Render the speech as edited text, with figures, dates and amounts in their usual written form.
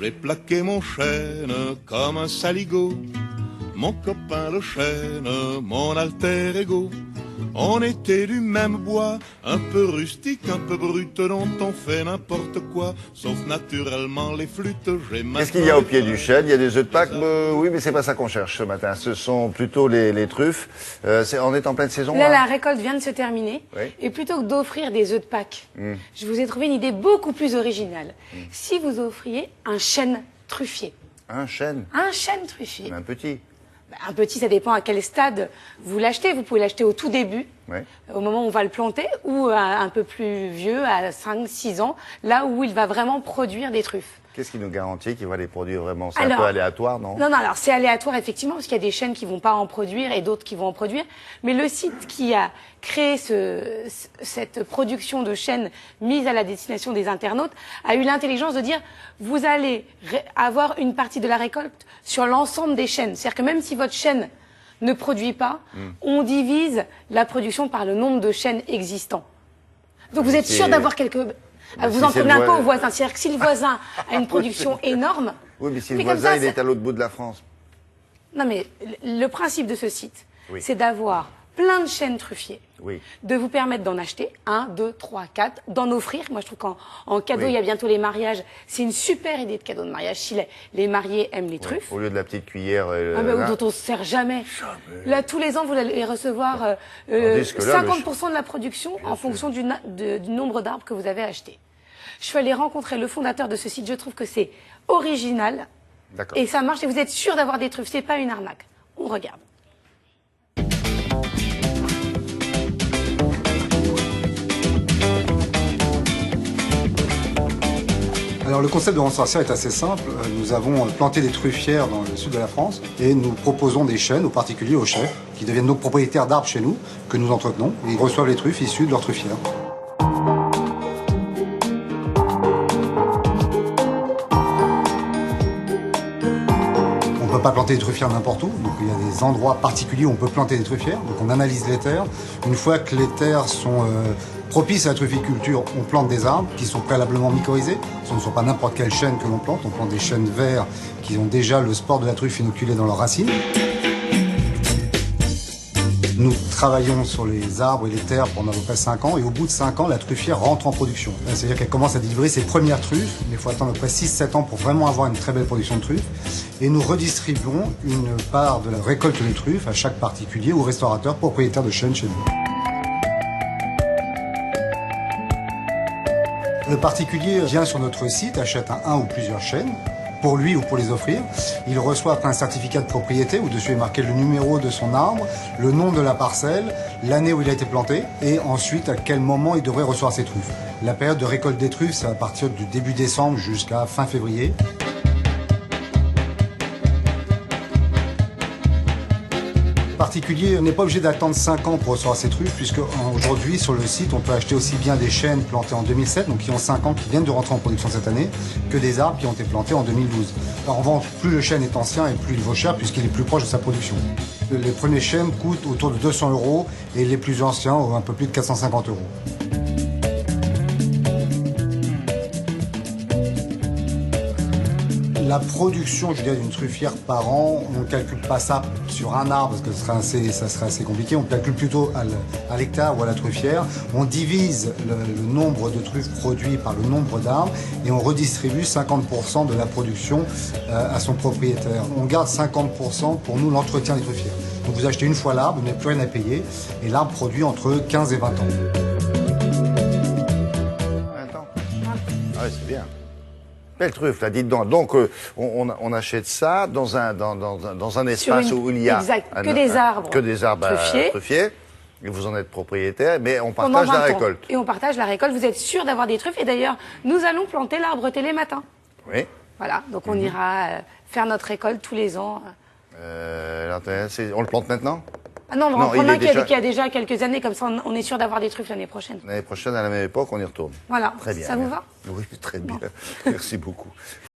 J'ai plaqué mon chêne comme un saligot, mon copain le chêne, mon alter ego. On était du même bois, un peu rustique, un peu brut, dont on fait n'importe quoi, sauf naturellement les flûtes. Qu'est-ce qu'il y a au pied du chêne? Il y a des œufs de Pâques. Oui, mais c'est pas ça qu'on cherche ce matin. Ce sont plutôt les truffes. On est en pleine saison. Là, la récolte vient de se terminer. Oui. Et plutôt que d'offrir des œufs de Pâques, je vous ai trouvé une idée beaucoup plus originale. Si vous offriez un chêne truffier. Un chêne? Un chêne truffier. Un petit. Un petit, ça dépend à quel stade vous l'achetez. Vous pouvez l'acheter au tout début, au moment où on va le planter, ou un peu plus vieux, à 5-6 ans, là où il va vraiment produire des truffes. Qu'est-ce qui nous garantit qu'il va les produire vraiment? C'est un peu aléatoire, non? Non, alors c'est aléatoire effectivement, parce qu'il y a des chênes qui vont pas en produire et d'autres qui vont en produire. Mais le site qui a créé cette production de chênes mise à la destination des internautes a eu l'intelligence de dire, vous allez avoir une partie de la récolte sur l'ensemble des chênes. C'est-à-dire que même si votre chêne ne produit pas, on divise la production par le nombre de chênes existants. Donc vous êtes sûr d'avoir quelques... Vous en prenez un peu au voisin. C'est-à-dire que si le voisin a une production énorme... Oui, mais si le voisin, il est à l'autre bout de la France. Non, mais le principe de ce site, c'est d'avoir plein de chênes truffiers, de vous permettre d'en acheter 1, 2, 3, 4, d'en offrir. Moi, je trouve qu'en cadeau, il y a bientôt les mariages. C'est une super idée de cadeau de mariage si les mariés aiment les truffes. Au lieu de la petite cuillère... dont on ne se sert jamais. Là, tous les ans, vous allez recevoir 50% de la production en fonction du nombre d'arbres que vous avez achetés. Je suis allée rencontrer le fondateur de ce site. Je trouve que c'est original. Et ça marche. Et vous êtes sûr d'avoir des truffes. C'est pas une arnaque. On regarde. Alors le concept de Ronde Sorcière est assez simple. Nous avons planté des truffières dans le sud de la France et nous proposons des chênes aux particuliers, aux chefs, qui deviennent nos propriétaires d'arbres chez nous, que nous entretenons, et ils reçoivent les truffes issues de leurs truffières. On ne peut pas planter des truffières n'importe où, donc il y a des endroits particuliers où on peut planter des truffières. Donc on analyse les terres. Une fois que les terres sont propices à la trufficulture, on plante des arbres qui sont préalablement mycorhizés. Ce ne sont pas n'importe quel chêne que l'on plante, on plante des chênes verts qui ont déjà le spore de la truffe inoculé dans leurs racines. Nous travaillons sur les arbres et les terres pendant à peu près 5 ans et au bout de 5 ans, la truffière rentre en production. C'est-à-dire qu'elle commence à délivrer ses premières truffes, mais il faut attendre à peu près 6-7 ans pour vraiment avoir une très belle production de truffes. Et nous redistribuons une part de la récolte des truffes à chaque particulier ou restaurateur propriétaire de chênes chez nous. Le particulier vient sur notre site, achète un ou plusieurs chênes, pour lui ou pour les offrir. Il reçoit après un certificat de propriété où dessus est marqué le numéro de son arbre, le nom de la parcelle, l'année où il a été planté et ensuite à quel moment il devrait recevoir ses truffes. La période de récolte des truffes, c'est à partir du début décembre jusqu'à fin février. Le particulier n'est pas obligé d'attendre 5 ans pour recevoir ses truffes, puisque aujourd'hui sur le site on peut acheter aussi bien des chênes plantés en 2007, donc qui ont 5 ans, qui viennent de rentrer en production cette année, que des arbres qui ont été plantés en 2012. Alors, en revanche, plus le chêne est ancien et plus il vaut cher, puisqu'il est plus proche de sa production. Les premiers chênes coûtent autour de 200 € et les plus anciens un peu plus de 450 €. La production, je dirais, d'une truffière par an, on ne calcule pas ça sur un arbre, parce que ça serait assez compliqué. On calcule plutôt à l'hectare ou à la truffière. On divise le nombre de truffes produits par le nombre d'arbres et on redistribue 50% de la production à son propriétaire. On garde 50% pour nous l'entretien des truffières. Donc vous achetez une fois l'arbre, vous n'avez plus rien à payer et l'arbre produit entre 15 et 20 ans. 20 ans? Ah oui, c'est bien. Belle truffe, là, dites donc. Donc, on achète ça dans un espace où il y a que des arbres truffiers. Et vous en êtes propriétaire, mais on partage la récolte. Et on partage la récolte. Vous êtes sûr d'avoir des truffes. Et d'ailleurs, nous allons planter l'arbre télématin. Oui. Voilà. Donc, on ira faire notre récolte tous les ans. On le plante maintenant? Ah non, on va en prendre un qui a déjà quelques années, comme ça on est sûr d'avoir des truffes l'année prochaine. L'année prochaine, à la même époque, on y retourne. Voilà. Très bien. Ça vous va? Oui, très bien. Merci beaucoup.